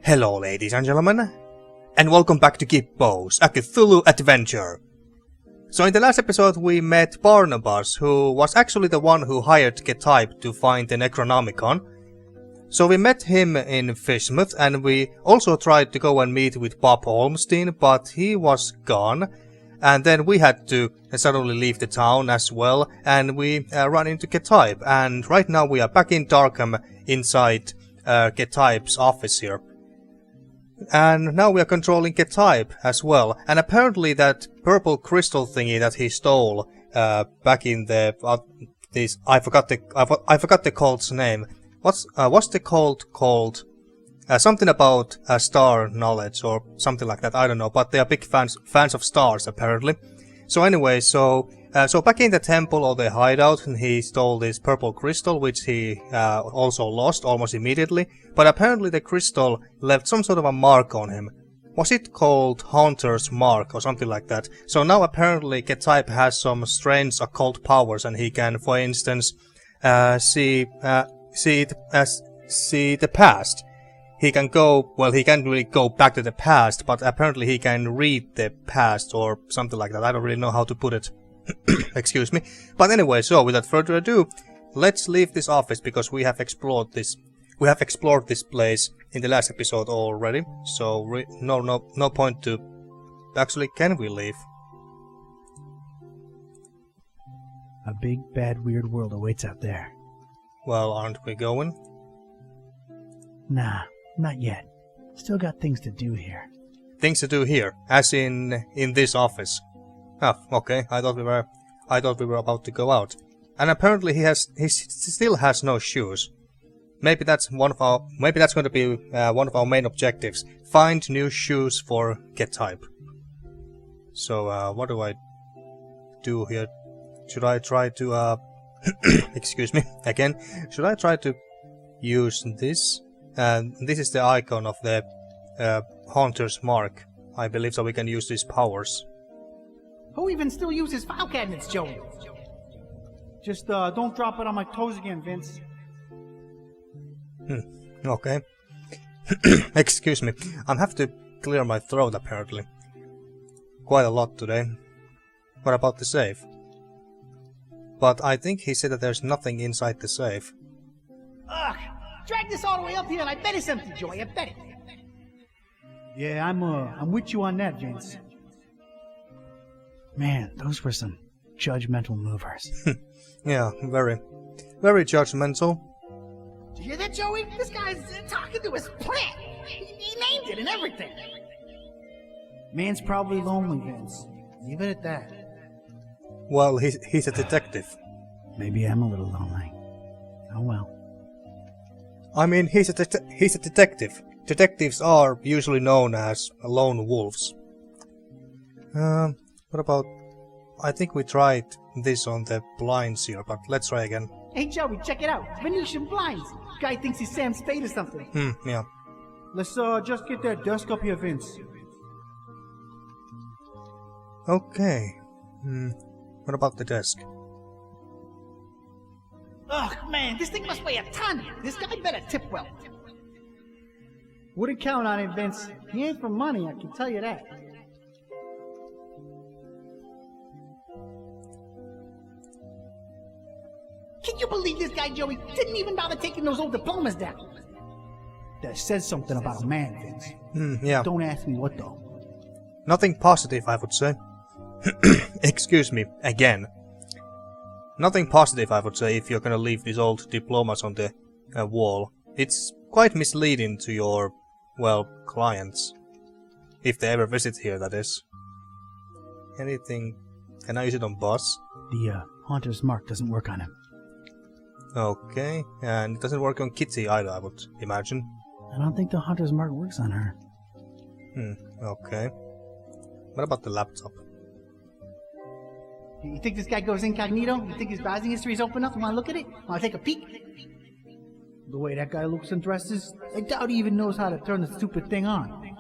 Hello ladies and gentlemen, and welcome back to Gibbous, a Cthulhu adventure. So in the last episode we met Barnabas, who was actually the one who hired Ketype to find the Necronomicon. So we met him in Fishmouth, and we also tried to go and meet with Bob Olmstein, but he was gone. And then we had to suddenly leave the town as well, and we ran into Ketype, and right now we are back in Darkham inside Ketype's office here. And now we are controlling Ketype as well, and apparently that purple crystal thingy that he stole back in the I forgot the cult's name. What's the cult called? Something about star knowledge or something like that. I don't know, but they are big fans of stars apparently. So anyway, so back in the temple or the hideout, he stole this purple crystal, which he also lost almost immediately. But apparently the crystal left some sort of a mark on him. Was it called Haunter's Mark or something like that? So now apparently Ketype has some strange occult powers, and he can, for instance, see the past. He can go, well, he can't really go back to the past, but apparently he can read the past or something like that. I don't really know how to put it. Excuse me. But anyway, so without further ado, let's leave this office because we have explored this. We have explored this place in the last episode already. So no point to. Actually, can we leave? A big, bad, weird world awaits out there. Well, aren't we going? Nah. Not yet. Still got things to do here. Things to do here, as in this office. Ah, okay. I thought we were about to go out. And apparently he still has no shoes. Maybe that's going to be one of our main objectives. Find new shoes for Ketype. So what do I do here? Should I try to excuse me again? Should I try to use this? This is the icon of the Haunter's Mark, I believe, so we can use these powers. Who even still uses file cabinets, Joey? Just don't drop it on my toes again, Vince. Okay. Excuse me, I have to clear my throat apparently. Quite a lot today. What about the safe? But I think he said that there's nothing inside the safe. Ugh! Drag this all the way up here and I bet it's empty, Joey, I bet it. Yeah, I'm with you on that, Vince. Man, those were some judgmental movers. Yeah, very judgmental. Did you hear that, Joey? This guy's talking to his plant. He named it and everything. Man's probably lonely, Vince. Leave it at that. Well, he's a detective. Maybe I'm a little lonely. Oh well. I mean, he's a detective. Detectives are usually known as lone wolves. What about... I think we tried this on the blinds here, but let's try again. Hey, Joey, check it out. Venetian blinds. Guy thinks he's Sam Spade or something. Yeah. Let's just get that desk up here, Vince. Okay. What about the desk? Ugh, man, this thing must weigh a ton. This guy better tip well. Wouldn't count on it, Vince. He ain't for money, I can tell you that. Can you believe this guy, Joey? Didn't even bother taking those old diplomas down. That says something about a man, Vince. Yeah. Don't ask me what, though. Nothing positive, I would say. Excuse me, again. Nothing positive, I would say, if you're gonna leave these old diplomas on the wall. It's quite misleading to your, well, clients. If they ever visit here, that is. Anything... Can I use it on Boss? The Haunter's Mark doesn't work on him. Okay, and it doesn't work on Kitty either, I would imagine. I don't think the Haunter's Mark works on her. Okay. What about the laptop? You think this guy goes incognito? You think his browsing history is open enough? You want to look at it? Want to take a peek? The way that guy looks and dresses, I doubt he even knows how to turn the stupid thing on.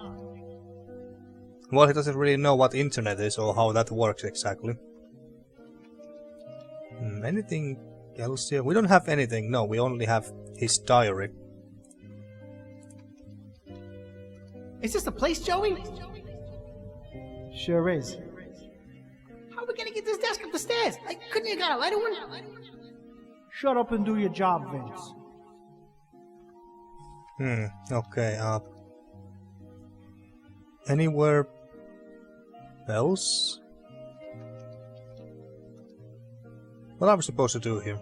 Well, he doesn't really know what internet is or how that works exactly. Anything else here? We don't have anything. No, we only have his diary. Is this the place, Joey? Sure is. How are we gonna get this desk up the stairs? Couldn't you got a lighter one? Shut up and do your job, Vince. Okay, anywhere else? What are we supposed to do here?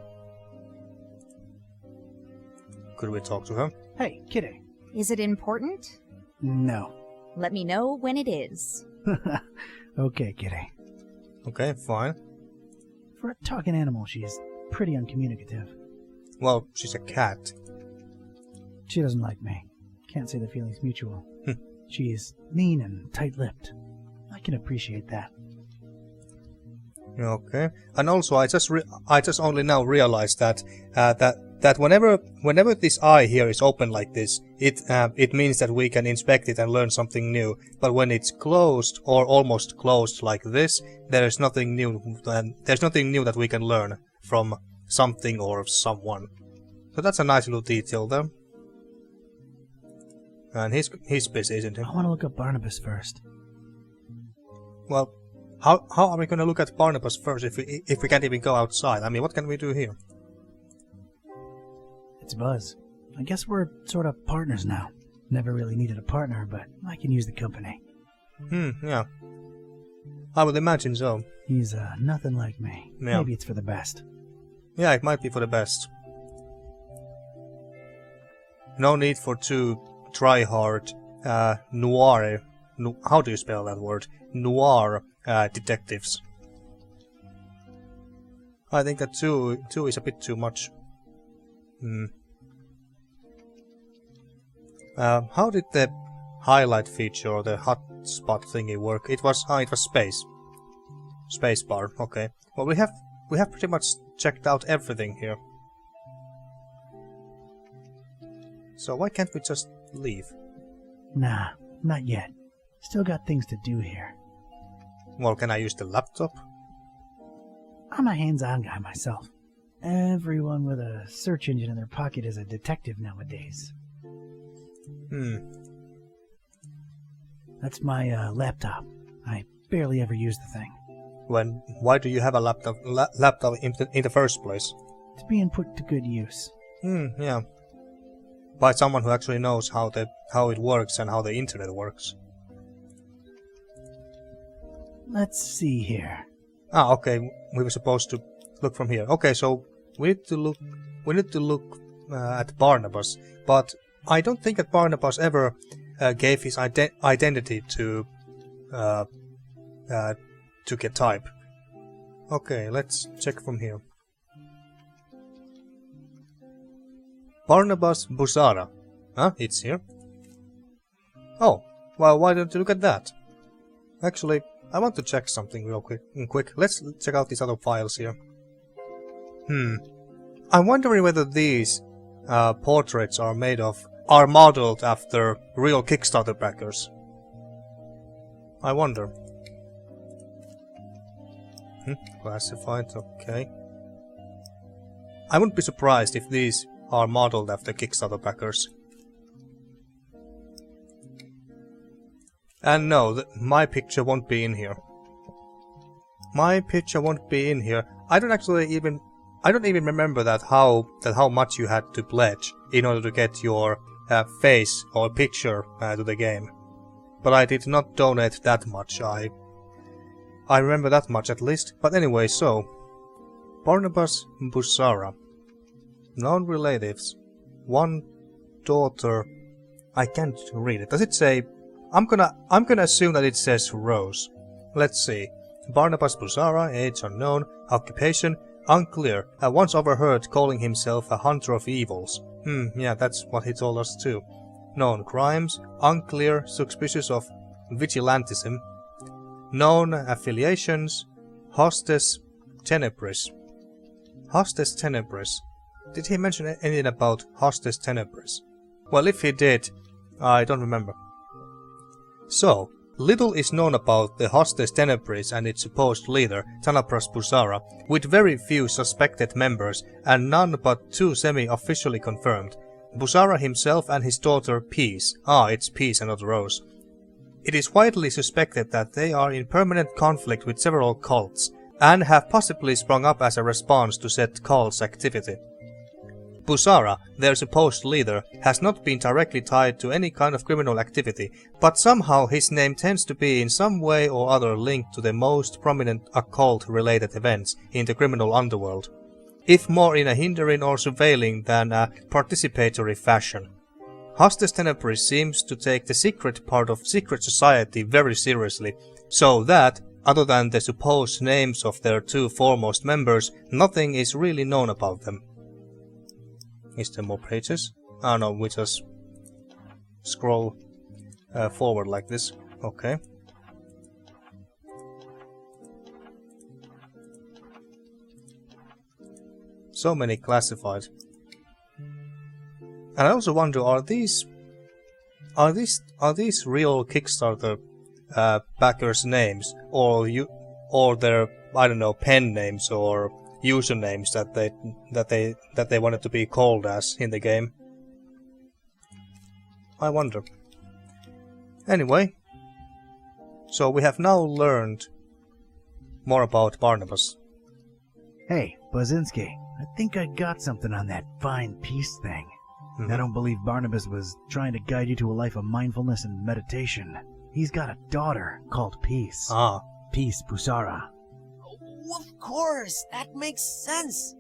Could we talk to her? Hey, Kitteh. Is it important? No. Let me know when it is. Okay, Kitteh. Okay, fine. For a talking animal, she's pretty uncommunicative. Well, she's a cat. She doesn't like me. Can't say the feeling's mutual. She's mean and tight-lipped. I can appreciate that. Okay, and also I just only now realized that that whenever this eye here is open like this, it means that we can inspect it and learn something new. But when it's closed or almost closed like this, there is nothing new. There's nothing new that we can learn from something or someone. So that's a nice little detail there. And he's busy, isn't he? I want to look up Barnabas first. Well, how are we going to look at Barnabas first if we can't even go outside? I mean, what can we do here? It's Buzz. I guess we're sort of partners now. Never really needed a partner, but I can use the company. Yeah. I would imagine so. He's nothing like me. Yeah. Maybe it's for the best. Yeah, it might be for the best. No need for two try-hard, noir... how do you spell that word? Noir detectives. I think that two is a bit too much. How did the highlight feature or the hotspot thingy work? It was space. Spacebar. Okay. Well, we have pretty much checked out everything here. So why can't we just leave? Nah, not yet. Still got things to do here. Well, can I use the laptop? I'm a hands-on guy myself. Everyone with a search engine in their pocket is a detective nowadays. That's my laptop. I barely ever use the thing. Why do you have a laptop in the first place? It's being put to good use. Yeah. By someone who actually knows how it works and how the internet works. Let's see here. Ah, okay. We were supposed to look from here. Okay, so we need to look at Barnabas, but I don't think that Barnabas ever gave his identity to Ketype. Okay, let's check from here. Barnabas Busara. Huh? It's here. Oh, well, why don't you look at that? Actually, I want to check something real quick. Let's check out these other files here. I'm wondering whether these portraits are modeled after real Kickstarter backers. I wonder. Classified, okay. I wouldn't be surprised if these are modeled after Kickstarter backers. And no, my picture won't be in here. My picture won't be in here. I don't even remember how much you had to pledge in order to get your face or picture to the game. But I did not donate that much. I remember that much at least. But anyway, so Barnabas Busara. Known relatives. One daughter. I can't read it. Does it say? I'm gonna assume that it says Rose. Let's see. Barnabas Busara, age unknown, occupation unclear. I once overheard calling himself a hunter of evils. Yeah, that's what he told us too. Known crimes unclear, suspicious of vigilantism. Known affiliations Hostes Tenebris. Hostes Tenebris. Did he mention anything about Hostes Tenebris? Well, if he did, I don't remember. So, little is known about the Hostes Tenebris and its supposed leader, Tanapras Busara, with very few suspected members and none but two semi-officially confirmed. Busara himself and his daughter Peace, it's Peace and not Rose, It is widely suspected that they are in permanent conflict with several cults, and have possibly sprung up as a response to said cult's activity. Busara, their supposed leader, has not been directly tied to any kind of criminal activity, but somehow his name tends to be in some way or other linked to the most prominent occult-related events in the criminal underworld, if more in a hindering or surveilling than a participatory fashion. Hostes Tenebris seems to take the secret part of secret society very seriously, so that, other than the supposed names of their two foremost members, nothing is really known about them. Is there more pages? Oh no, we just scroll forward like this. Okay. So many classified. And I also wonder, are these real Kickstarter backers' names, or their, I don't know, pen names or usernames that they wanted to be called as in the game? I wonder. Anyway, so we have now learned more about Barnabas. Hey, Bazinski, I think I got something on that fine peace thing. I don't believe Barnabas was trying to guide you to a life of mindfulness and meditation. He's got a daughter called Peace. Ah. Peace Busara. Of course, that makes sense.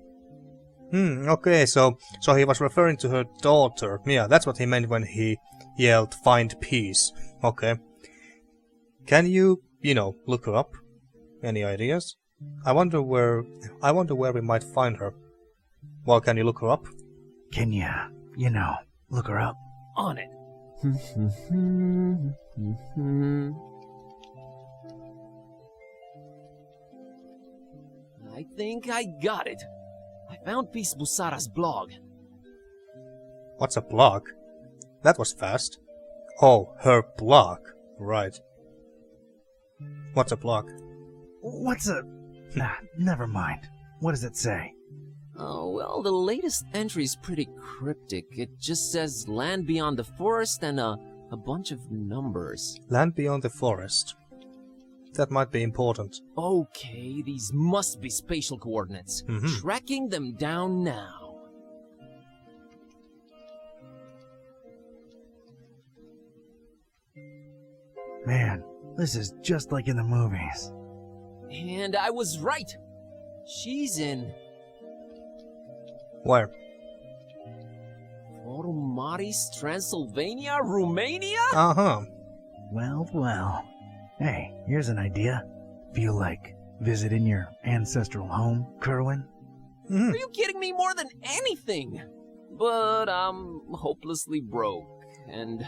Okay, so he was referring to her daughter. Yeah, that's what he meant when he yelled, "Find peace." Okay. Can you look her up? Any ideas? I wonder where we might find her. Well, can you look her up? Can you, look her up? On it. I think I got it. I found Peace Busara's blog. What's a blog? That was fast. Oh, her blog. Right. What's a blog? What's a... never mind. What does it say? Oh, well, the latest entry's pretty cryptic. It just says land beyond the forest and a bunch of numbers. Land beyond the forest. That might be important. Okay, these must be spatial coordinates. Tracking them down now. Man, this is just like in the movies. And I was right. She's in... Where? Maris, Transylvania, Romania? Uh-huh. Well. Hey, here's an idea. Feel like visiting your ancestral home, Kerwin? Are you kidding me? More than anything? But I'm hopelessly broke, and...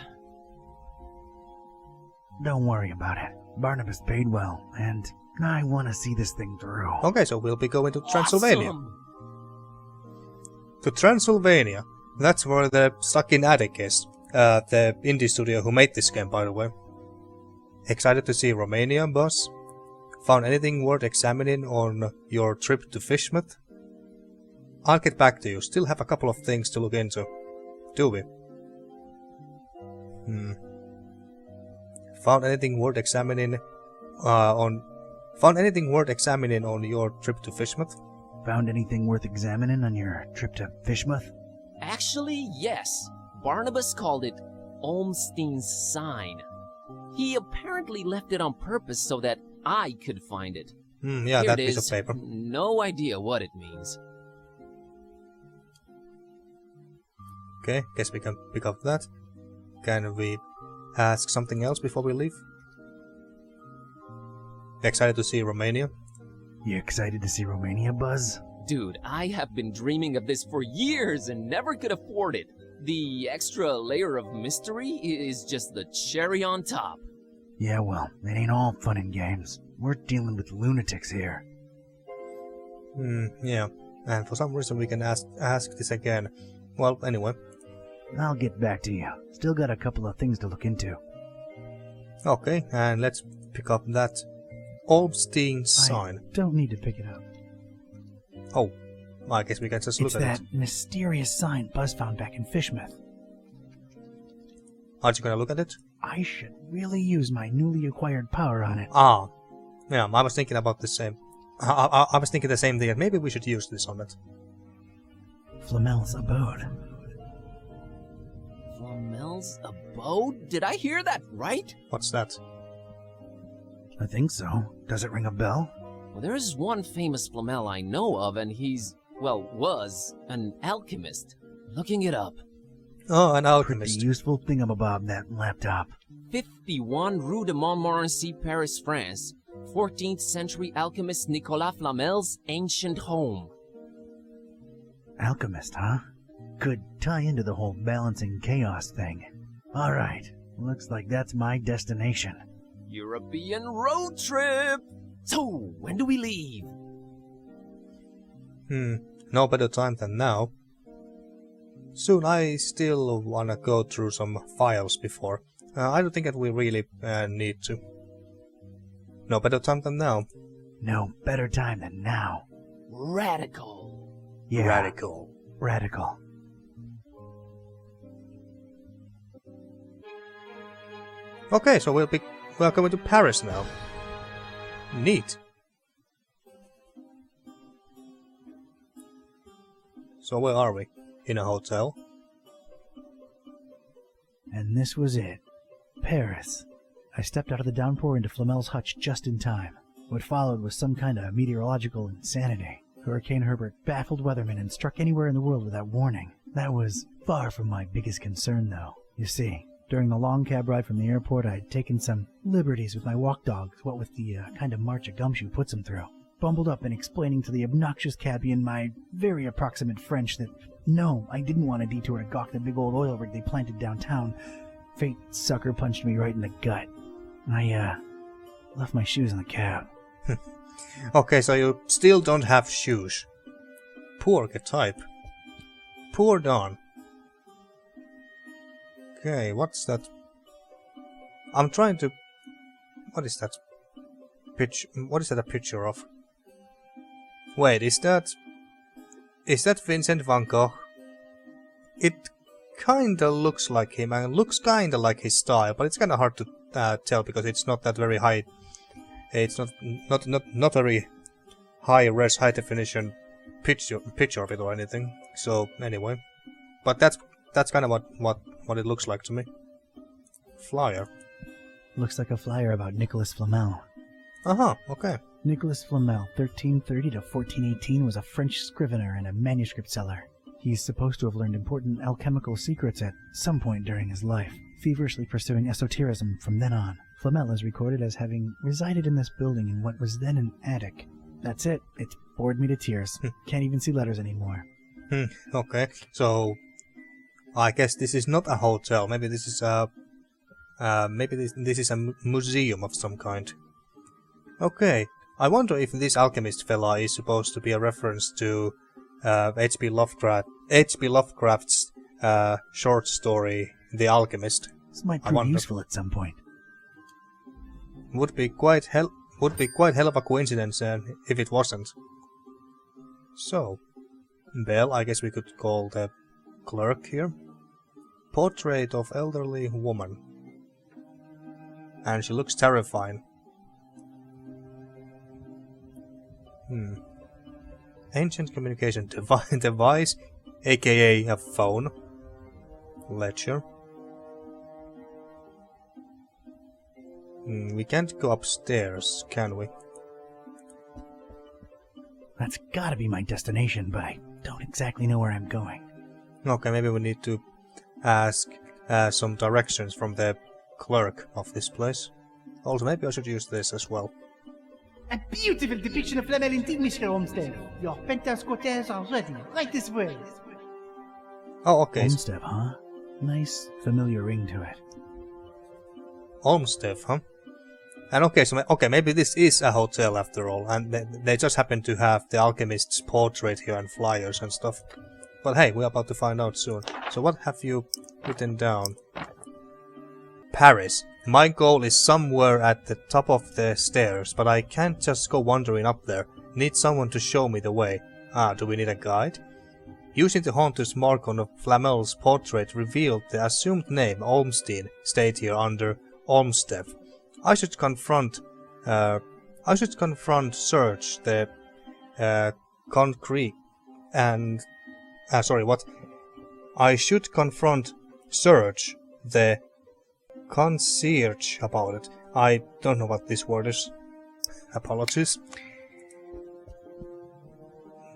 Don't worry about it. Barnabas paid well, and I want to see this thing through. Okay, so we'll be going to Transylvania. Awesome. To Transylvania. That's where the Stuck-in Attic is. The indie studio who made this game, by the way. Excited to see Romania, boss? Found anything worth examining on your trip to Fishmouth? I'll get back to you. Still have a couple of things to look into. Do we? Found anything worth examining on your trip to Fishmouth? Found anything worth examining on your trip to Fishmouth? Actually, yes. Barnabas called it Olmstein's sign. He apparently left it on purpose so that I could find it. Yeah, Here that it piece is. of paper. No idea what it means. Okay, guess we can pick up that. Can we ask something else before we leave? Excited to see Romania? You excited to see Romania, Buzz? Dude, I have been dreaming of this for years and never could afford it. The extra layer of mystery is just the cherry on top. Yeah, well, it ain't all fun and games. We're dealing with lunatics here. Yeah. And for some reason we can ask this again. Well, anyway. I'll get back to you. Still got a couple of things to look into. Okay, and let's pick up that Olmstein sign. I don't need to pick it up. Oh, I guess we can just look It's at that it. mysterious sign Buzz found back in Fishmouth. Aren't you gonna look at it? I should really use my newly acquired power on it. Ah, yeah, I was thinking about the same. I was thinking the same thing, maybe we should use this on it. Flamel's abode. Flamel's abode? Did I hear that right? What's that? I think so. Does it ring a bell? Well, there's one famous Flamel I know of, and he's, well, was an alchemist. Looking it up. Oh, an Pretty alchemist. useful thingamabob, that laptop. 51 Rue de Montmorency, Paris, France. 14th century alchemist Nicolas Flamel's ancient home. Alchemist, huh? Could tie into the whole balancing chaos thing. Alright, looks like that's my destination. European road trip! So, when do we leave? No better time than now. Soon. I still wanna go through some files before. I don't think that we really need to. No better time than now. No better time than now. Radical. Yeah, Radical. radical. Okay, so we're going to Paris now. Neat. So where are we? In a hotel? And this was it. Paris. I stepped out of the downpour into Flamel's hutch just in time. What followed was some kind of meteorological insanity. Hurricane Herbert baffled weathermen and struck anywhere in the world without warning. That was far from my biggest concern, though. You see, during the long cab ride from the airport, I had taken some liberties with my walk dogs, what with the kind of march a gumshoe puts them through. Bumbled up and explaining to the obnoxious cabbie in my very approximate French that, no, I didn't want a detour to gawk the big old oil rig they planted downtown. Fate sucker punched me right in the gut. I, left my shoes in the cab. Okay, so you still don't have shoes. Poor Ketype. Poor Don. Okay, what's that? I'm trying to... What is that? What is that a picture of? Wait, is that Vincent van Gogh? It kinda looks like him and looks kinda like his style, but it's kinda hard to tell because it's not that very high. It's not very high res, high definition picture of it or anything. So anyway, but that's kind of what it looks like to me. Flyer. Looks like a flyer about Nicolas Flamel. Okay. Nicolas Flamel, 1330 to 1418, was a French scrivener and a manuscript seller. He's supposed to have learned important alchemical secrets at some point during his life, feverishly pursuing esotericism from then on. Flamel is recorded as having resided in this building in what was then an attic. That's it. It's bored me to tears. Can't even see letters anymore. Okay. So, I guess this is not a hotel. Maybe this is a... this is a museum of some kind. Okay. I wonder if this alchemist fella is supposed to be a reference to H.P. Lovecraft's short story, The Alchemist. This might prove useful at some point. Would be quite hell of a coincidence if it wasn't. So, Belle, I guess we could call the clerk here. Portrait of elderly woman. And she looks terrifying. Ancient communication device, aka a phone. Ledger. We can't go upstairs, can we? That's gotta be my destination, but I don't exactly know where I'm going. Okay, maybe we need to ask some directions from the clerk of this place. Also, maybe I should use this as well. A beautiful depiction of Flamel indeed, Mr. Olmstein. Your penthouse hotels are ready. Right this way. Oh, okay. Olmstead, huh? Nice, familiar ring to it. Olmstead, huh? And okay, so maybe this is a hotel after all, and they just happen to have the alchemist's portrait here and flyers and stuff. But hey, we're about to find out soon. So what have you written down? Paris. My goal is somewhere at the top of the stairs, but I can't just go wandering up there. Need someone to show me the way. Do we need a guide? Using the Haunter's mark on Flamel's portrait revealed the assumed name Olmstein stayed here under Olmstead. I should confront search the concrete and I should confront search the concierge about it. I don't know what this word is. Apologies.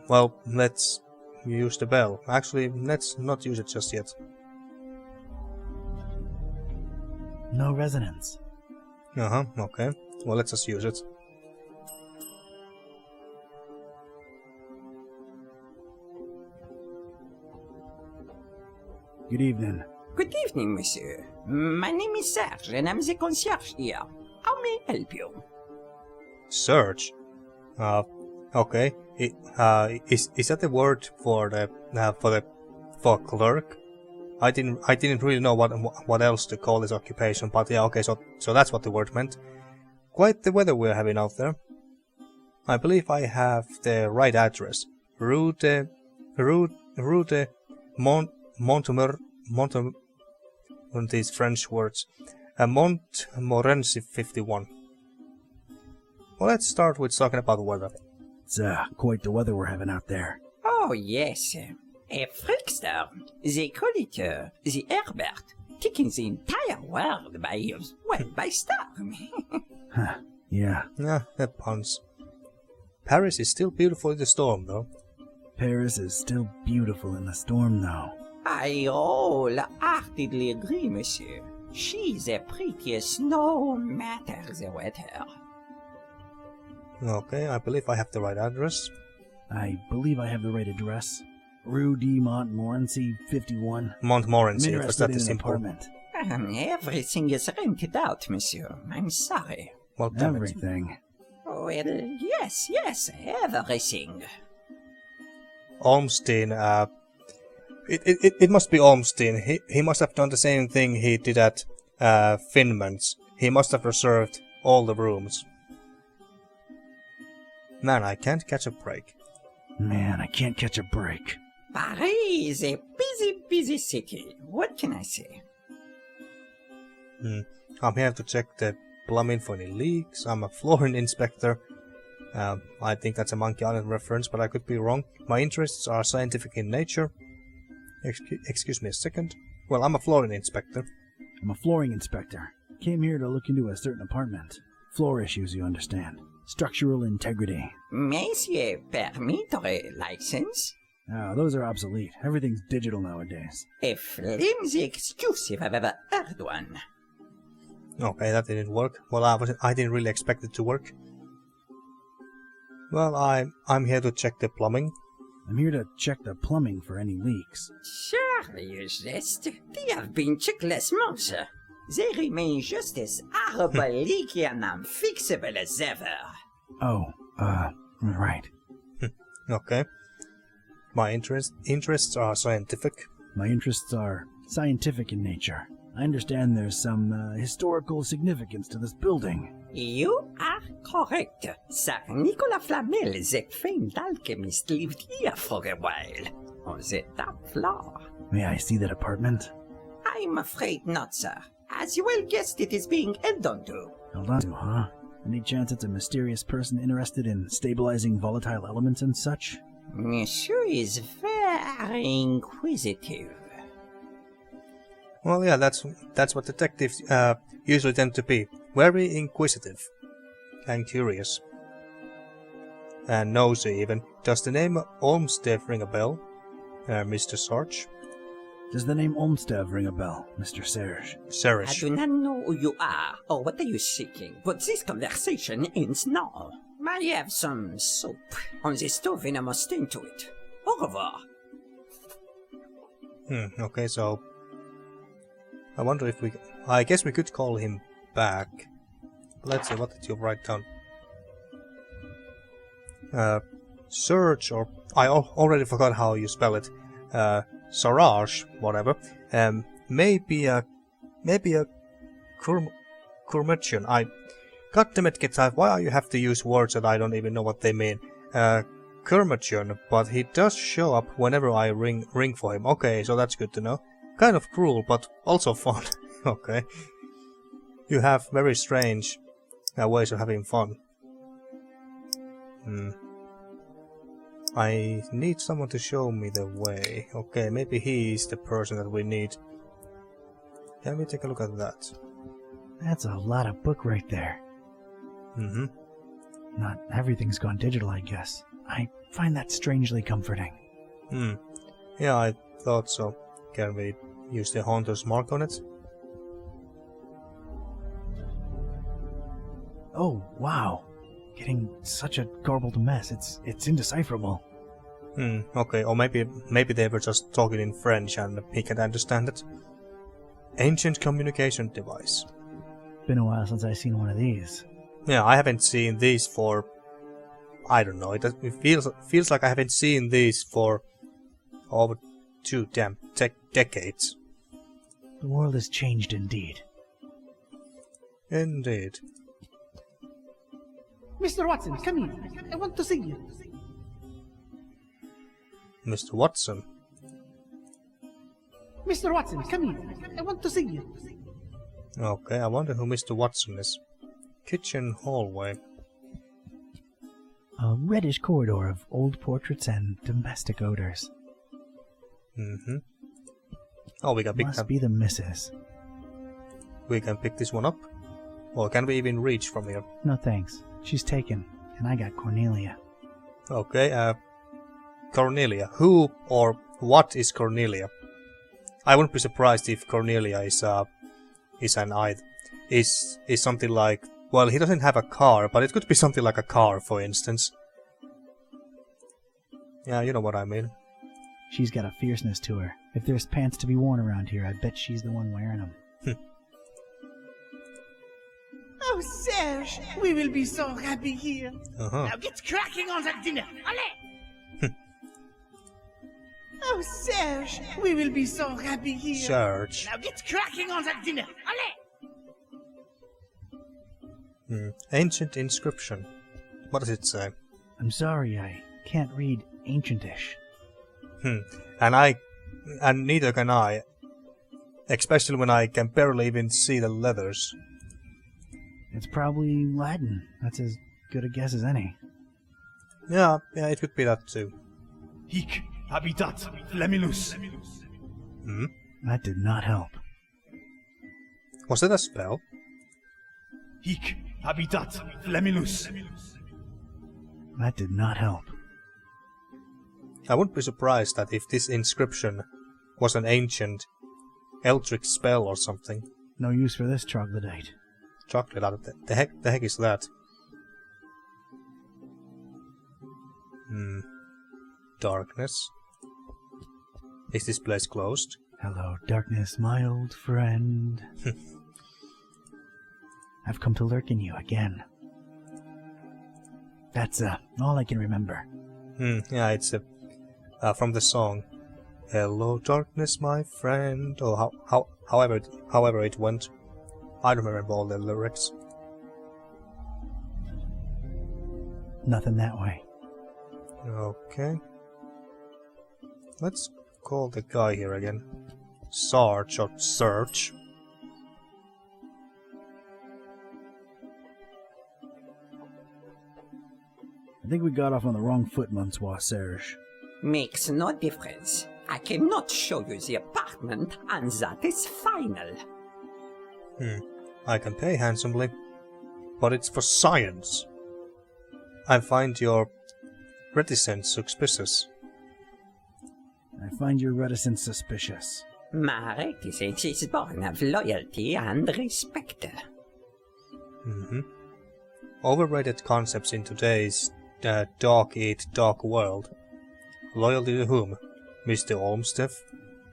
Well, let's use the bell. Actually, let's not use it just yet. No resonance. Okay. Well, let's just use it. Good evening. Good evening, monsieur. My name is Serge, and I'm the concierge here. How may I help you? Search? Okay. Is that the word for clerk? I didn't really know what else to call this occupation, but yeah, okay, so that's what the word meant. Quite the weather we're having out there. I believe I have the right address. Rue de Montmorency, these French words. Montmorency 51. Well, let's start with talking about the weather. It's quite the weather we're having out there. Oh, yes. A freakster. They call it the Herbert, taking the entire world by storm. Huh, yeah. Yeah, that puns. Paris is still beautiful in the storm, though. Paris is still beautiful in the storm, though. I wholeheartedly agree, monsieur. She's the prettiest no matter the weather. Okay, I believe I have the right address. I believe I have the right address. Rue de Montmorency 51. Montmorency, I'm was that interested the in an simple? apartment. Everything is rented out, monsieur. I'm sorry. Well, damn it. Everything. Well, yes, everything. Olmstein, it must be Olmstein. He must have done the same thing he did at Finman's. He must have reserved all the rooms. Man, I can't catch a break. Paris is a busy city. What can I say? I'm here to check the plumbing for any leaks. I'm a flooring inspector. I think that's a Monkey Island reference, but I could be wrong. My interests are scientific in nature. Excuse me a second. Well, I'm a flooring inspector. I'm a flooring inspector. Came here to look into a certain apartment. Floor issues, you understand. Structural integrity. Monsieur, permit license? Oh, those are obsolete. Everything's digital nowadays. A flimsy excuse if I've ever heard one. Okay, that didn't work. Well, I didn't really expect it to work. Well, I'm here to check the plumbing. I'm here to check the plumbing for any leaks. Surely you jest. They have been checked last month, sir. They remain just as horrible, leaky, and unfixable as ever. Oh, right. Okay. My interests are scientific. My interests are scientific in nature. I understand there's some historical significance to this building. You are correct. Sir Nicolas Flamel, the famed alchemist, lived here for a while, on the top floor. May I see that apartment? I'm afraid not, sir. As you well guessed, it is being held onto. Held on to, huh? Any chance it's a mysterious person interested in stabilizing volatile elements and such? Monsieur is very inquisitive. Well, yeah, that's what detectives usually tend to be. Very inquisitive. And curious. And nosy, even. Does the name Olmstead ring a bell, Mr. Sarge? Does the name Olmstead ring a bell, Mr. Serge? I Serge. do not know who you are or what are you seeking, but this conversation ends now. I have some soap on the stove and I must tend to it. Au revoir. Okay, so... I wonder if we... I guess we could call him back. Let's see, what did you write down? Serge, or... I already forgot how you spell it. Saraj, whatever. Maybe a curmudgeon. Goddammit, Ketype, why do you have to use words that I don't even know what they mean? curmudgeon, but he does show up whenever I ring for him. Okay, so that's good to know. Kind of cruel, but also fun. Okay. You have very strange ways of having fun. I need someone to show me the way. Okay, maybe he's the person that we need. Can we take a look at that? That's a lot of book right there. Not everything's gone digital, I guess. I find that strangely comforting. Yeah, I thought so. Can we use the Haunter's mark on it? Oh, wow. Getting such a garbled mess. It's indecipherable. Okay, or maybe they were just talking in French and he can't understand it. Ancient communication device. Been a while since I've seen one of these. Yeah, I haven't seen these for... I don't know, it feels like I haven't seen these for over 2 damn decades. The world has changed indeed. Indeed. Mr. Watson, come here. I want to see you. Mr. Watson? Mr. Watson, come here. I want to see you. Okay, I wonder who Mr. Watson is. Kitchen hallway. A reddish corridor of old portraits and domestic odors. Oh, we can pick Must be the missus. We can pick this one up? Or can we even reach from here? No thanks. She's taken, and I got Cornelia. Okay, Cornelia. Who or what is Cornelia? I wouldn't be surprised if Cornelia is something like... Well, he doesn't have a car, but it could be something like a car, for instance. Yeah, you know what I mean. She's got a fierceness to her. If there's pants to be worn around here, I bet she's the one wearing them. Oh, Serge, we will be so happy here. Now get cracking on that dinner. Allez! Oh, Serge, we will be so happy here. Serge. Now get cracking on that dinner. Allez! Ancient inscription. What does it say? I'm sorry, I can't read ancientish. And neither can I. Especially when I can barely even see the letters. It's probably Latin. That's as good a guess as any. Yeah, it could be that too. Hic habitat fleminus. That did not help. Was that a spell? Hic habitat fleminus. That did not help. I wouldn't be surprised that if this inscription was an ancient eldritch spell or something. No use for this troglodyte. Chocolate, the heck is that? Darkness. Is this place closed? Hello, darkness, my old friend. I've come to lurk in you again. That's all I can remember. Yeah, it's from the song. Hello, darkness, my friend. Or however it went. I don't remember all the lyrics. Nothing that way. Okay. Let's call the guy here again. Sarge or Search. I think we got off on the wrong foot, Monsieur Serge. Makes no difference. I cannot show you the apartment, and that is final. I can pay handsomely, but it's for science. I find your reticence suspicious. I find your reticence suspicious. My reticence is born of loyalty and respect. Overrated concepts in today's dog-eat-dog world. Loyalty to whom? Mr. Olmstein?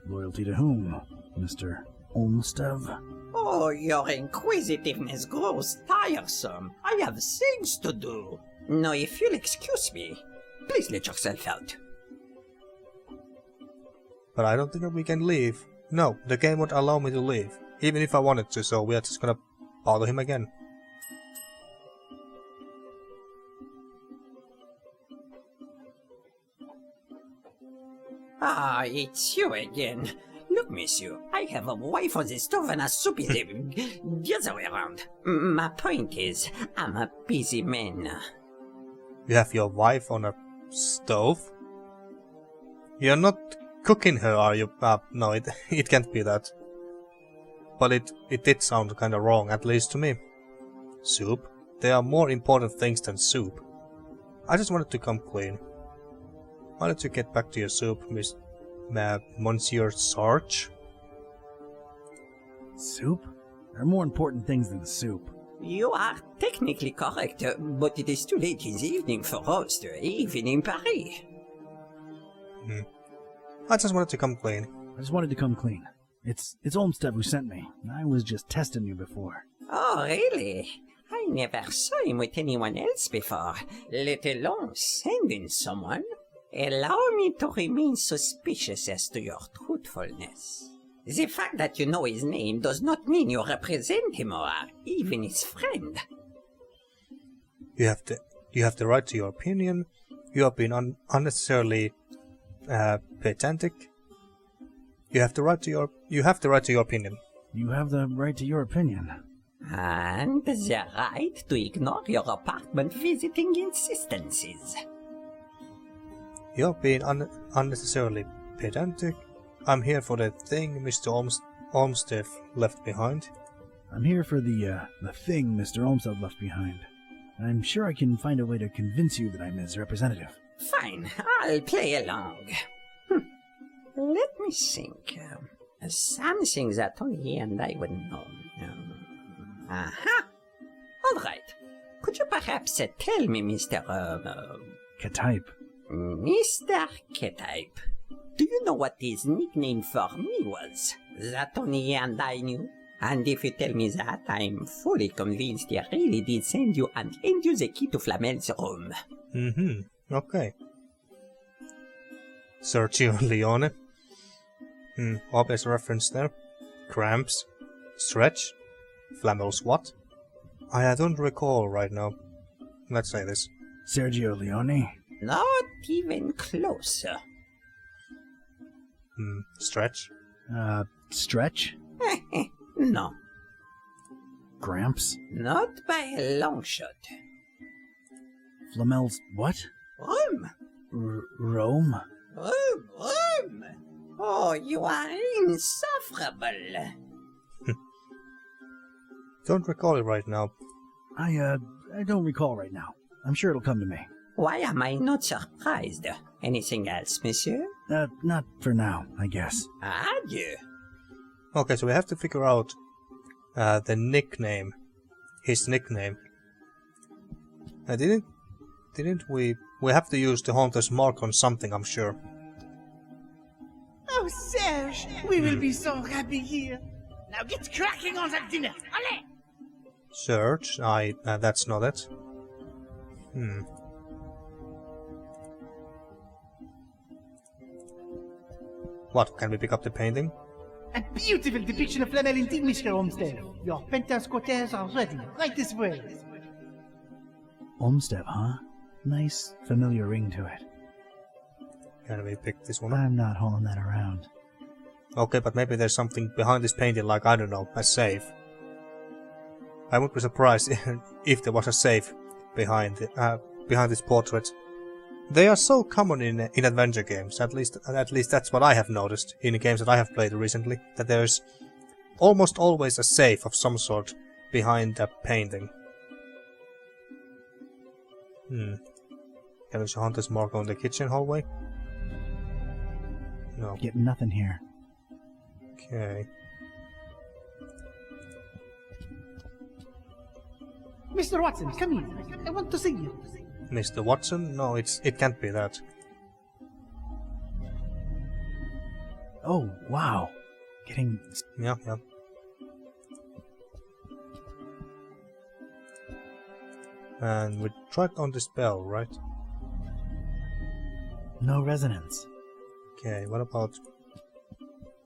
Loyalty to whom, Mr. Olmstein? Oh, your inquisitiveness grows tiresome. I have things to do. Now, if you'll excuse me, please let yourself out. But I don't think that we can leave. No, the game won't allow me to leave. Even if I wanted to, so we are just gonna bother him again. Ah, it's you again. Look, monsieur, I have a wife on the stove and a soup is the other way around. My point is, I'm a busy man. You have your wife on a stove? You're not cooking her, are you? No, it can't be that. But it did sound kinda wrong, at least to me. Soup? There are more important things than soup. I just wanted to come clean. Why don't you get back to your soup, Monsieur Sarge? Soup? There are more important things than soup. You are technically correct, but it is too late in the evening for us, even in Paris. I just wanted to come clean. I just wanted to come clean. It's Olmstein who sent me. I was just testing you before. Oh, really? I never saw him with anyone else before, let alone sending someone. Allow me to remain suspicious as to your truthfulness. The fact that you know his name does not mean you represent him or are even his friend. You have the right to your opinion. You have been unnecessarily pedantic. You have the right to your opinion. You have the right to your opinion. And the right to ignore your apartment visiting insistences. You're being unnecessarily pedantic. I'm here for the thing Mr. Olmstead left behind. I'm here for the thing Mr. Olmstead left behind. I'm sure I can find a way to convince you that I'm his representative. Fine, I'll play along. Let me think. Something that only he and I would know. Aha! All right. Could you perhaps tell me, Mr. Ketype. Mr. Ketype, do you know what his nickname for me was? That only he and I knew. And if you tell me that, I'm fully convinced he really did send you and lend you the key to Flamel's room. Okay. Sergio Leone. Obvious reference there. Cramps. Stretch. Flamel's what? I don't recall right now. Let's say this. Sergio Leone? Not even closer. Stretch. Stretch? No, Gramps? not by a long shot. Flamel's what? Room? Rome? Room! Oh, you are insufferable. Don't recall it right now. I don't recall right now. I'm sure it'll come to me. Why am I not surprised? Anything else, monsieur? Not for now, I guess. Adieu. Okay, so we have to figure out the nickname. His nickname. Didn't we? We have to use the Haunter's mark on something, I'm sure. Oh, Serge, we will be so happy here. Now get cracking on that dinner. Allez! Search. That's not it. What, can we pick up the painting? A beautiful depiction of Flamel indeed, Mr. Olmstead. Your painter's quarters are ready. Right this way. Olmstead, huh? Nice, familiar ring to it. Can we pick this one up? I'm not hauling that around. Okay, but maybe there's something behind this painting, like, I don't know, a safe. I would be surprised if there was a safe behind this portrait. They are so common in adventure games, at least that's what I have noticed in the games that I have played recently, that there's almost always a safe of some sort behind a painting. Can we see Hunter's mark on the kitchen hallway? No. Getting nothing here. Okay. Mr. Watson, come here. I want to see you. Mr. Watson? No, it can't be that. Oh, wow. Getting... Yeah. And we tried on the spell, right? no resonance. Okay, what about...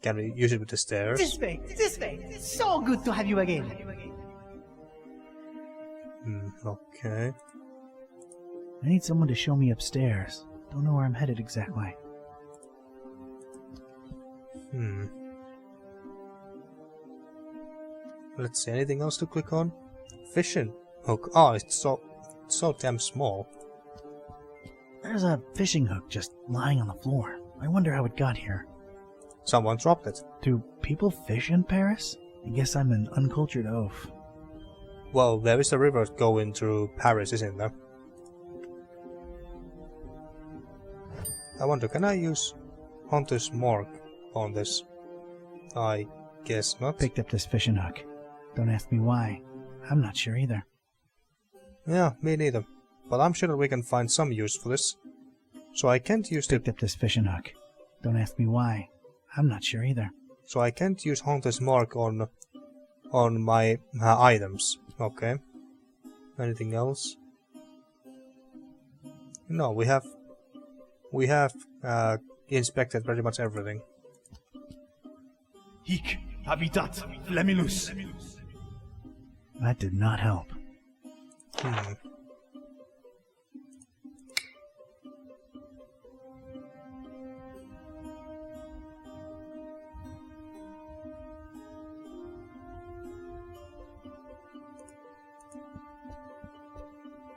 Can we use it with the stairs? This way. It's so good to have you again. Okay. I need someone to show me upstairs. Don't know where I'm headed exactly. Let's see, anything else to click on? Fishing hook. Oh, it's so damn small. There's a fishing hook just lying on the floor. I wonder how it got here. Someone dropped it. Do people fish in Paris? I guess I'm an uncultured oaf. Well, there is a river going through Paris, isn't there? I wonder, can I use Hunter's Mark on this? I guess not. Picked up this fishing hook. Don't ask me why. I'm not sure either. Yeah, me neither. But I'm sure that we can find some use for this. So I can't use Picked up this fishing hook. Don't ask me why. I'm not sure either. So I can't use Hunter's Mark on my items. Okay. Anything else? No, we have inspected pretty much everything. Hic habitat flamminus. That did not help.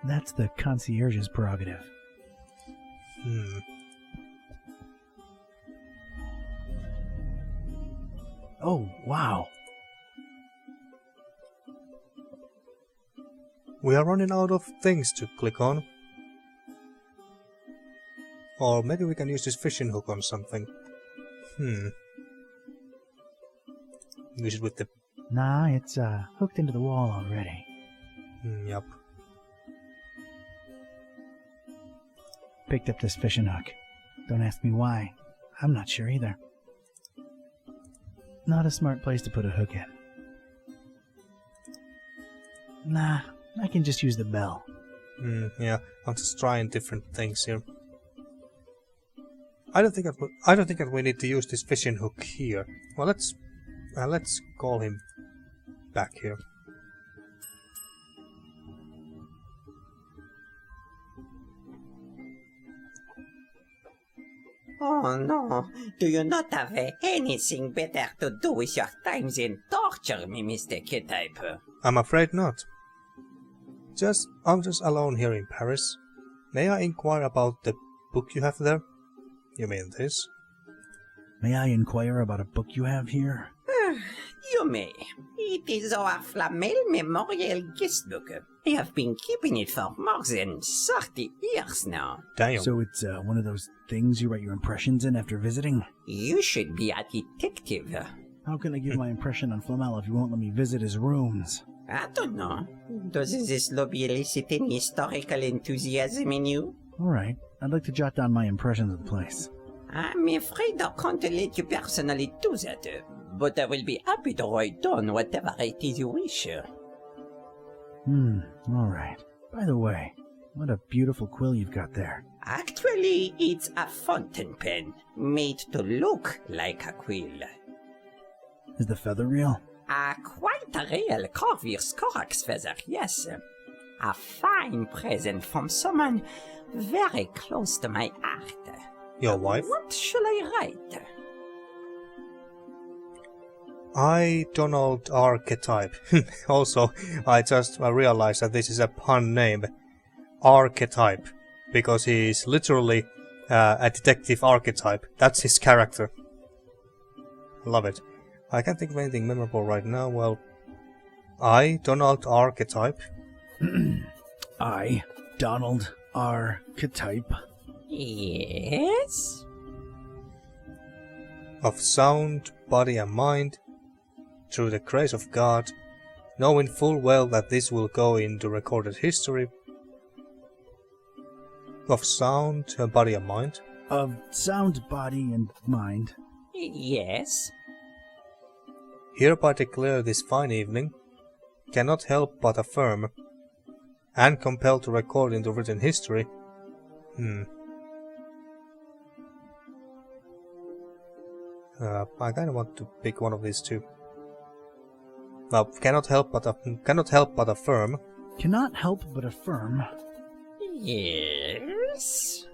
That's the concierge's prerogative. Oh, wow. We are running out of things to click on. Or maybe we can use this fishing hook on something. Use it with the... Nah, it's hooked into the wall already. Yup. Picked up this fishing hook. Don't ask me why. I'm not sure either. Not a smart place to put a hook in. Nah, I can just use the bell. Yeah, I'm just trying different things here. I don't think that we need to use this fishing hook here. Well, let's call him back here. Oh no, do you not have anything better to do with your time than torture me, Mr. Ketype? I'm afraid not. I'm just alone here in Paris. May I inquire about the book you have there? You mean this? May I inquire about a book you have here? You may. It is our Flamel Memorial Guest Book. I have been keeping it for more than 30 years now. Damn. So it's one of those things you write your impressions in after visiting? You should be a detective. How can I give my impression on Flamel if you won't let me visit his rooms? I don't know. Does this lobby elicit any historical enthusiasm in you? Alright, I'd like to jot down my impressions of the place. I'm afraid I can't let you personally do that, but I will be happy to write down whatever it is you wish. Alright. By the way, what a beautiful quill you've got there. Actually, it's a fountain pen, made to look like a quill. Is the feather real? Quite a real Corvus Corax feather, yes. A fine present from someone very close to my heart. Your wife? What shall I write? I, Donald R. Ketype. Also, I just realized that this is a pun name. Archetype. Because he is literally a detective archetype. That's his character. Love it. I can't think of anything memorable right now. Well, I, Donald R. Ketype. I, Donald R. Ketype. Yes? Of sound, body and mind, through the grace of God, knowing full well that this will go into recorded history. Of sound, body and mind. Of sound, body, and mind. Yes. Hereby declare this fine evening, cannot help but affirm, and compelled to record into written history. I kind of want to pick one of these two. Cannot help but affirm. Cannot help but affirm. Yes.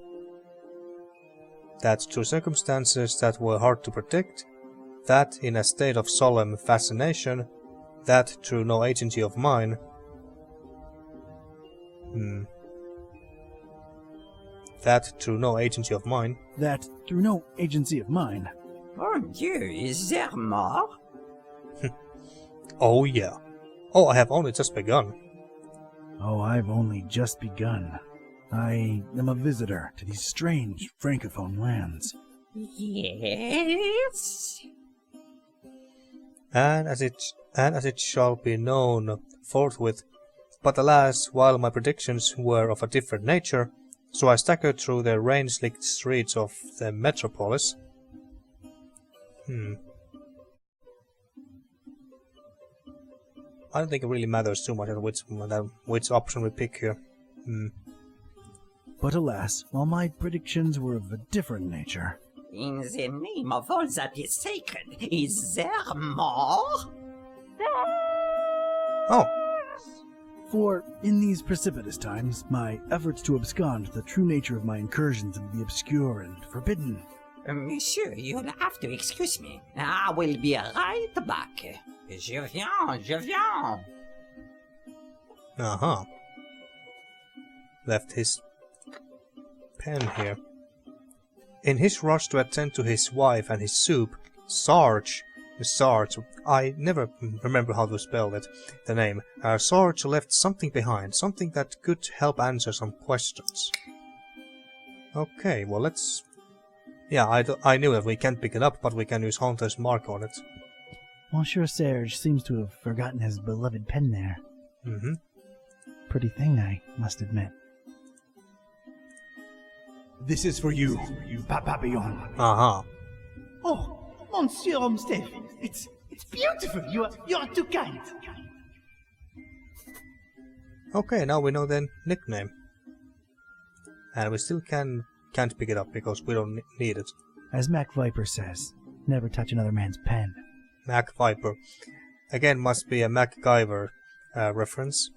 That through circumstances that were hard to predict, that in a state of solemn fascination, that through no agency of mine. That through no agency of mine. That through no agency of mine. Mon Dieu, is there more? Oh yeah. Oh, I have only just begun. Oh, I've only just begun. I am a visitor to these strange francophone lands. Yes? And as it shall be known forthwith. But alas, while my predictions were of a different nature, so I staggered through the rain-slicked streets of the metropolis. I don't think it really matters too much which option we pick here. But alas, while my predictions were of a different nature. In the name of all that is sacred, is there more? Oh, For in these precipitous times, my efforts to abscond the true nature of my incursions into the obscure and forbidden. Monsieur, you'll have to excuse me. I will be right back. Je viens. uh-huh. Left his pen here. In his rush to attend to his wife and his soup, Sarge, I never remember how to spell it, the name, Sarge left something behind, something that could help answer some questions. Okay, well let's... Yeah, I knew that we can't pick it up, but we can use Hunter's mark on it. Monsieur Serge seems to have forgotten his beloved pen there. Pretty thing, I must admit. This is for you, Papillon. Uh-huh. Oh, Monsieur Olmstein, it's beautiful. You are too kind. Okay, now we know the nickname. And we still can't pick it up because we don't need it. As Mac Viper says, never touch another man's pen. Mac Viper. Again, must be a MacGyver reference.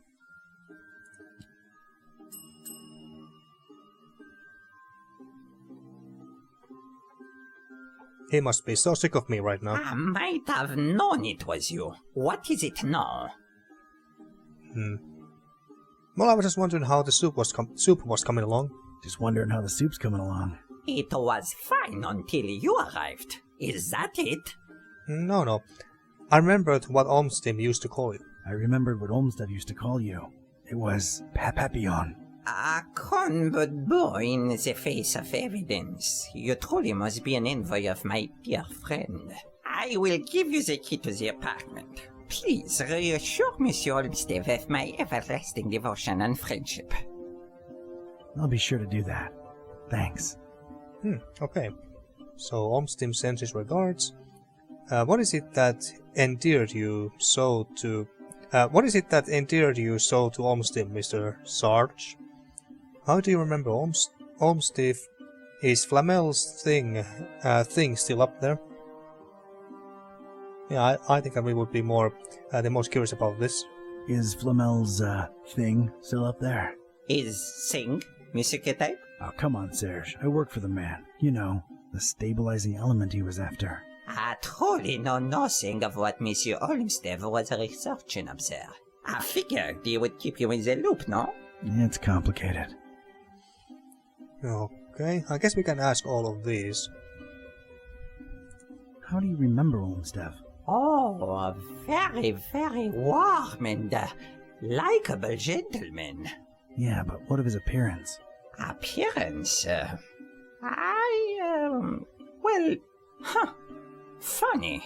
He must be so sick of me right now. I might have known it was you. What is it now? Well, I was just wondering how the soup was coming along. Just wondering how the soup's coming along. It was fine until you arrived. Is that it? No. I remembered what Olmstein used to call you. I remembered what Olmsted used to call you. It was Papillon. A convert boy in the face of evidence. You truly must be an envoy of my dear friend. I will give you the key to the apartment. Please reassure Monsieur Olmstein of my everlasting devotion and friendship. I'll be sure to do that. Thanks. Okay. So Olmstein sends his regards. What is it that endeared you so to... Olmstein, Mr. Sarge? How do you remember Olmstein? Is Flamel's thing still up there? Yeah, I think that we would be the most curious about this. Is Flamel's, thing still up there? Is Sing, Monsieur Ketype? Oh, come on, Serge. I work for the man. You know, the stabilizing element he was after. I truly know nothing of what Monsieur Olmstein was researching up there. I figured he would keep you in the loop, no? It's complicated. Okay, I guess we can ask all of these. How do you remember Olmstead? Oh, a very, very warm and likable gentleman. Yeah, but what of his appearance? Appearance? Funny.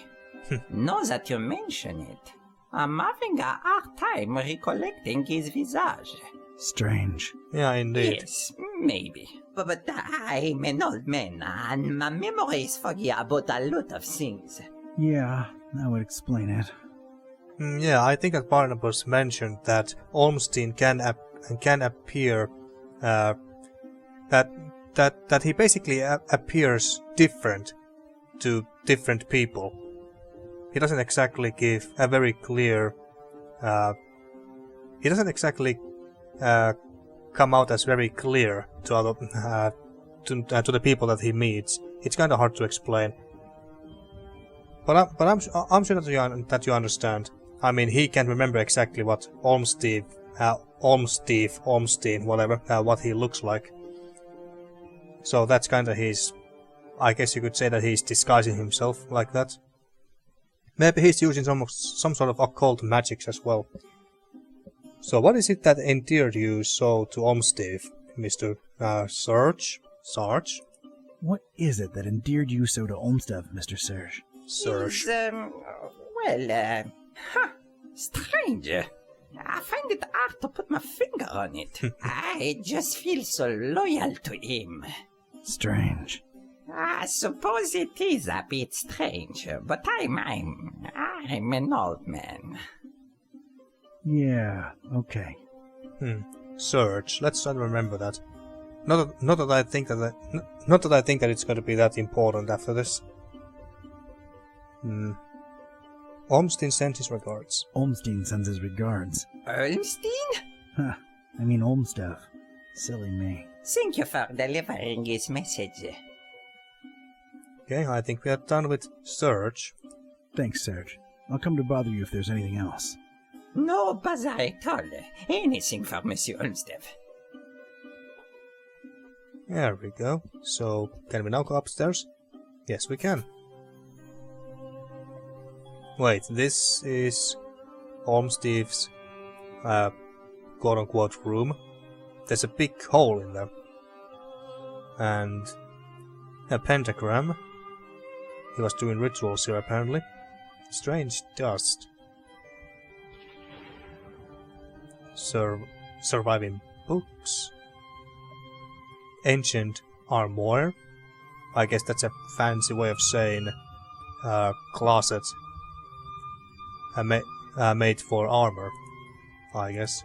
Now that you mention it, I'm having a hard time recollecting his visage. Strange. Yeah, indeed. Yes, maybe. But I'm an old man, and my memory is foggy about a lot of things. Yeah, that would explain it. Yeah, I think that Barnabas mentioned that Olmstein can appear... that he basically appears different to different people. He doesn't exactly give a very clear... he doesn't exactly come out as very clear to other, to the people that he meets. It's kind of hard to explain. I'm sure that you understand. I mean, he can remember exactly what Olmstein, whatever, what he looks like. So that's kinda his... I guess you could say that he's disguising himself like that. Maybe he's using some sort of occult magics as well. So what is it that endeared you so to Olmstein, Mr. Sarge? Sarge? What is it that endeared you so to Olmstein, Mr. Serge? Sarge. Strange. I find it hard to put my finger on it. I just feel so loyal to him. Strange. I suppose it is a bit strange, but I'm an old man. Yeah, okay. Surge. Let's try to remember that. Not that I think that it's going to be that important after this. Olmstein sent his regards. Olmstein sends his regards. Olmstein? Huh. I mean Olmstein. Silly me. Thank you for delivering his message. Okay, I think we are done with Surge. Thanks, Serge. I'll come to bother you if there's anything else. No bother at all. Anything for Monsieur Olmstein. There we go. So, can we now go upstairs? Yes, we can. Wait, this is Olmstein's quote-unquote room. There's a big hole in there. And a pentagram. He was doing rituals here apparently. Strange dust. Surviving books. Ancient armoire. I guess that's a fancy way of saying closet. Made for armor, I guess.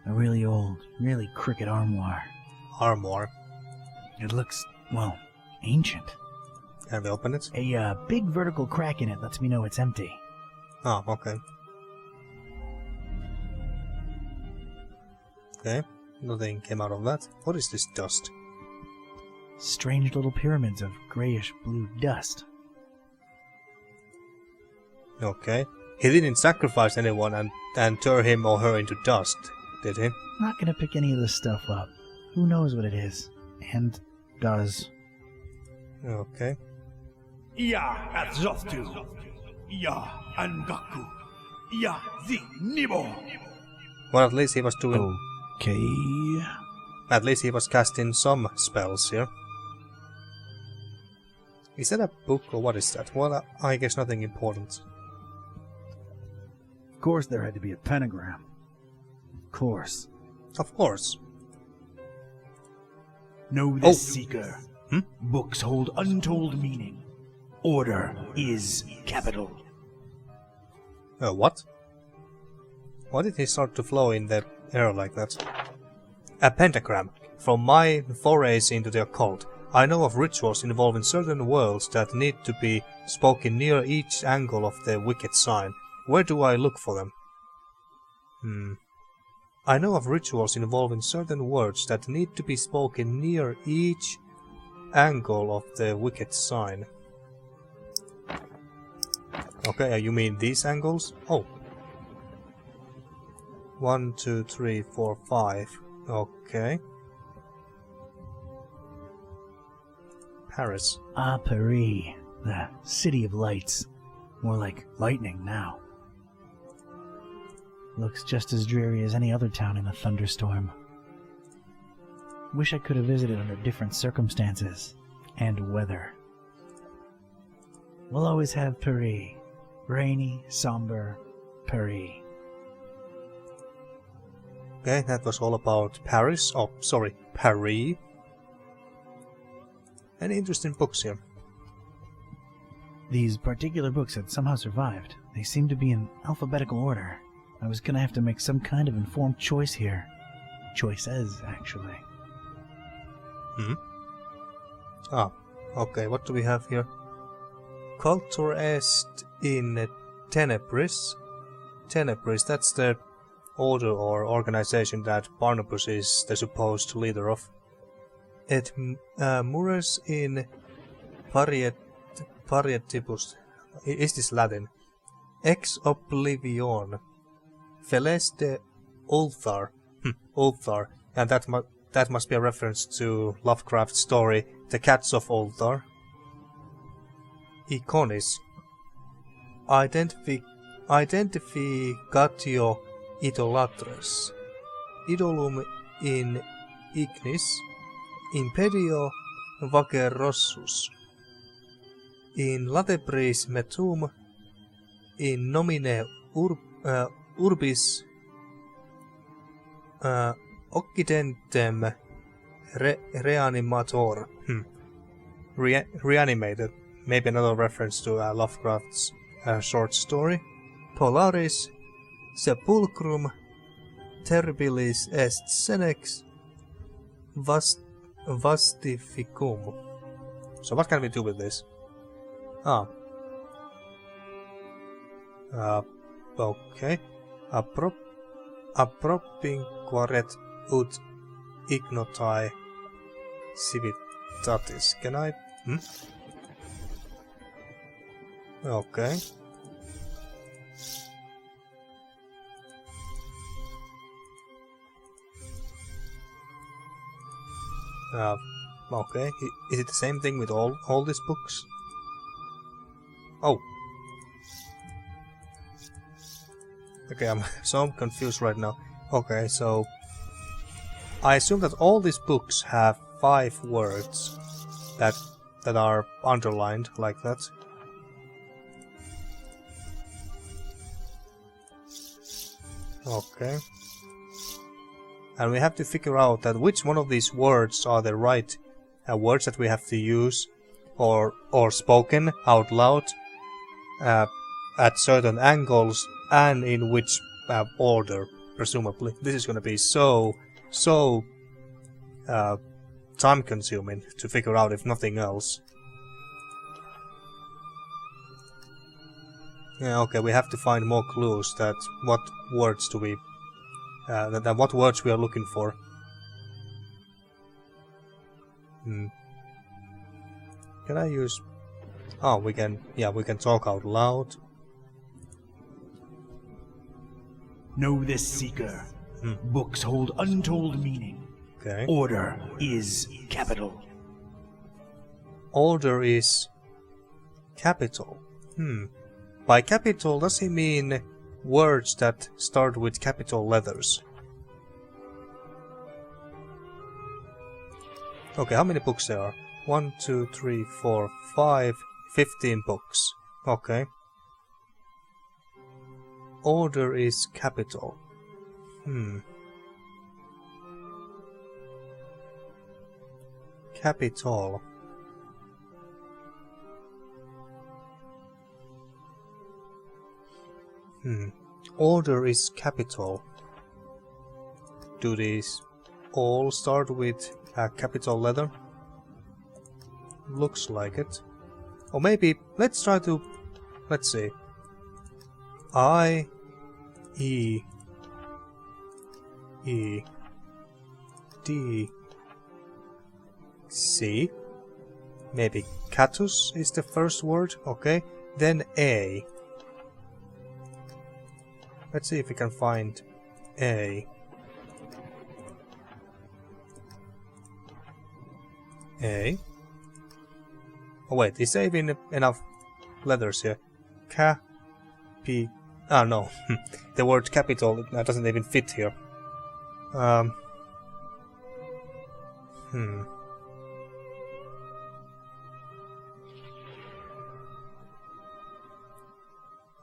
A really old, really crooked armoire. Armoire. It looks, well, ancient. Can we open it? A big vertical crack in it lets me know it's empty. Oh, okay. Okay, nothing came out of that. What is this dust? Strange little pyramids of grayish blue dust. Okay. He didn't sacrifice anyone and turn him or her into dust, did he? Not gonna pick any of this stuff up. Who knows what it is? And does. Okay. Ya Azoftu. Ya Angaku. Ya Zi Nibo. Well, at least he was doing... Okay. At least he was casting some spells here. Is that a book or what is that? Well, I guess nothing important. Of course there had to be a pentagram. Of course. Of course. Know this, Seeker. Books hold untold meaning. Order is capital. What? Why did he start to flow in the air like that? A pentagram. From my forays into the occult, I know of rituals involving certain words that need to be spoken near each angle of the wicked sign. Where do I look for them? I know of rituals involving certain words that need to be spoken near each angle of the wicked sign. Okay, you mean these angles? Oh. 1, 2, 3, 4, 5. Okay. Paris. Ah, Paris. The city of lights. More like lightning now. Looks just as dreary as any other town in a thunderstorm. Wish I could have visited under different circumstances and weather. We'll always have Paris. Rainy, somber Paris. Okay, that was all about Paris. Oh, sorry, Paris. Any interesting books here? These particular books had somehow survived. They seem to be in alphabetical order. I was gonna have to make some kind of informed choice here. Choices, actually. Ah, okay, what do we have here? Culture est in Tenebris. Tenebris, that's the order or organization that Barnabas is the supposed leader of. Et mures in parietibus. Is this Latin? Ex oblivion. Feleste Ulthar. Ulthar. And that must be a reference to Lovecraft's story, The Cats of Ulthar. Iconis. Identificatio idolatres. Idolum in ignis. Imperio vagerossus. In latebris metum. In nomine urbis occidentem reanimator. Reanimated. Maybe another reference to Lovecraft's short story. Polaris sepulchrum terribilis est senex vastificum. So what can we do with this? Okay. Appropinquaret ut ignotae civitatis. Can I? Okay. Okay. Is it the same thing with all these books? Oh. Okay, I'm confused right now. Okay, so I assume that all these books have 5 words that are underlined like that. Okay. And we have to figure out that which one of these words are the right words that we have to use or spoken out loud at certain angles and in which order, presumably. This is going to be so time consuming to figure out, if nothing else. Yeah, okay, we have to find more clues that what words do we that what words we are looking for. Can I use? Oh, we can. Yeah, we can talk out loud. Know this, Seeker. Books hold untold meaning. Okay. Order is capital. Order is capital. By capital, does he mean words that start with capital letters? Okay, how many books there are? 1, 2, 3, 4, 5, 15 books. Okay. Order is capital. Capital. Order is capital. Do these all start with a capital letter? Looks like it. Or maybe, let's see. I, E, D, C. Maybe catus is the first word, okay. Then A. Let's see if we can find A. A. Oh wait, is there even enough letters here? Ca, P. Ah no, the word capital doesn't even fit here.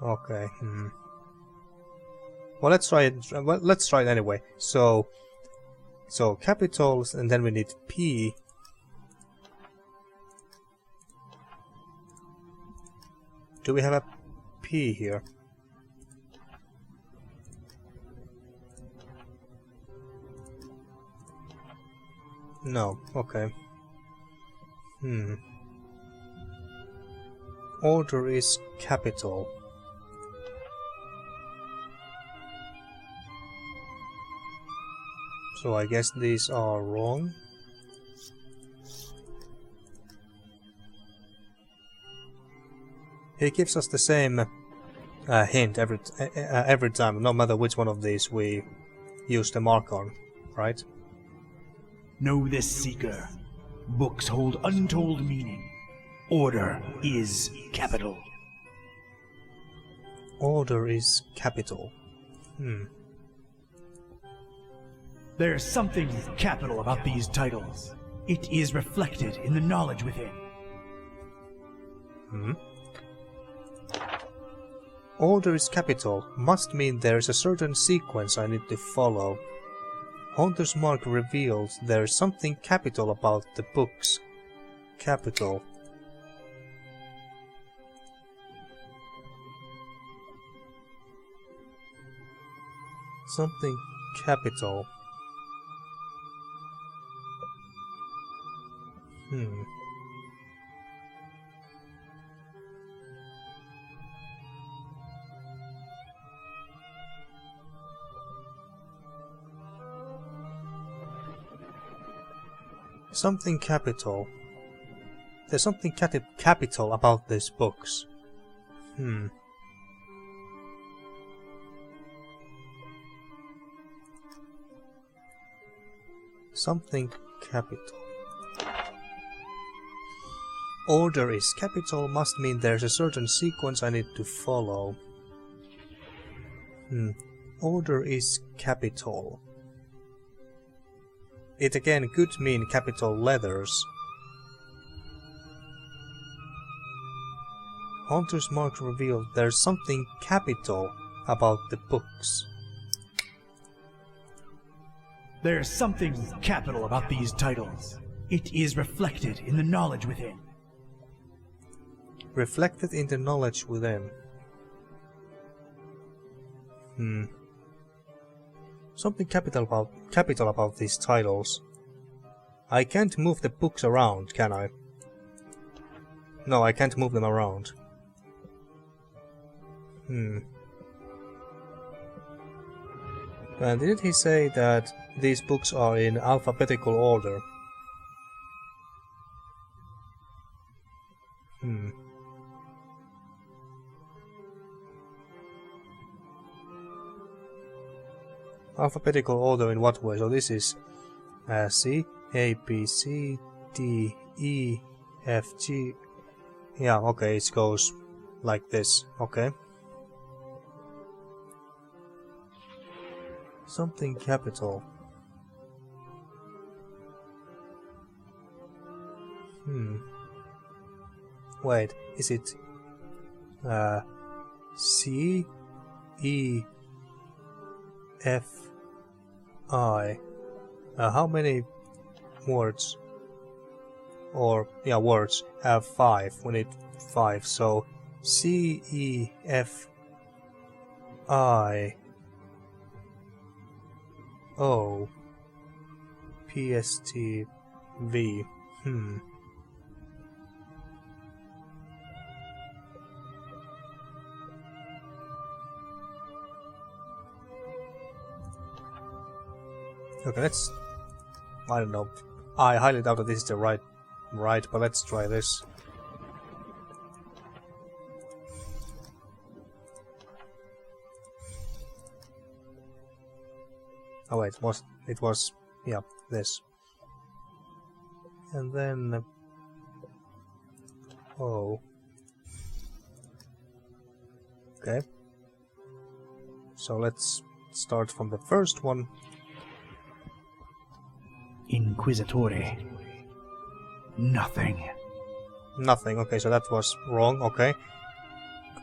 Okay. Well, let's try it. Well, let's try it anyway. So capitals, and then we need P. Do we have a P here? No. Okay. Order is capital. So I guess these are wrong. He gives us the same hint every time, no matter which one of these we use the mark on, right? Know this, Seeker. Books hold untold meaning. Order is capital. Order is capital. There's something capital about these titles. It is reflected in the knowledge within. Order is capital must mean there is a certain sequence I need to follow. Haunter's mark reveals there is something capital about the books. Capital. Something capital. Something capital. There's something capital about these books. Something capital. Order is capital must mean there's a certain sequence I need to follow. Order is capital. It again could mean capital letters. Haunter's mark revealed there's something capital about the books. There's something capital about these titles. It is reflected in the knowledge within. Reflected in the knowledge within. Something capital about these titles. I can't move the books around, can I? No, I can't move them around. And didn't he say that these books are in alphabetical order? Alphabetical order in what way? So this is C, A, B, C, D, E, F, G. Yeah, okay, it goes like this, okay. Something capital. Wait, is it C, E, F, I? How many words? Or, yeah, words have 5. We need 5, so C, E, F, I, O, P, S, T, V. Okay, let's... I don't know. I highly doubt that this is the right, but let's try this. Oh wait, it was, yeah, this. And then... oh. Okay. So let's start from the first one. Inquisitore. Nothing. Nothing. Okay, so that was wrong. Okay.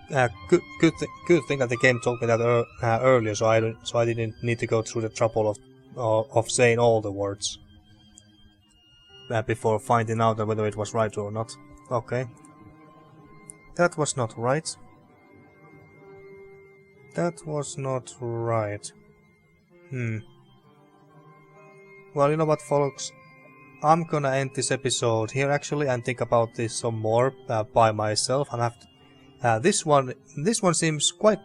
Good thing that the game told me that earlier, so I didn't need to go through the trouble of saying all the words before finding out whether it was right or not. Okay. That was not right. That was not right. Well, you know what, folks? I'm gonna end this episode here actually and think about this some more by myself. I'm have to, this one seems quite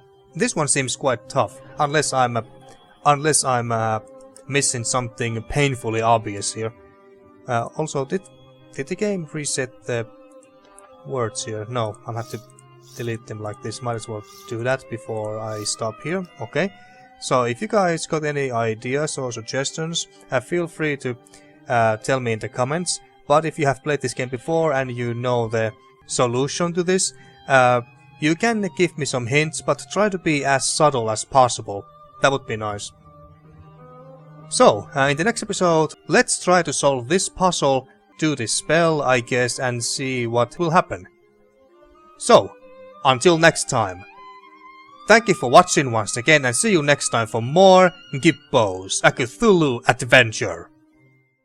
tough, unless I'm missing something painfully obvious here. Also, did the game reset the words here? No, I'm have to delete them like this. Might as well do that before I stop here. Okay. So if you guys got any ideas or suggestions, feel free to tell me in the comments. But if you have played this game before and you know the solution to this, you can give me some hints, but try to be as subtle as possible. That would be nice. So, in the next episode, let's try to solve this puzzle, do this spell, I guess, and see what will happen. So, until next time. Thank you for watching once again, and see you next time for more Gibbous, a Cthulhu adventure.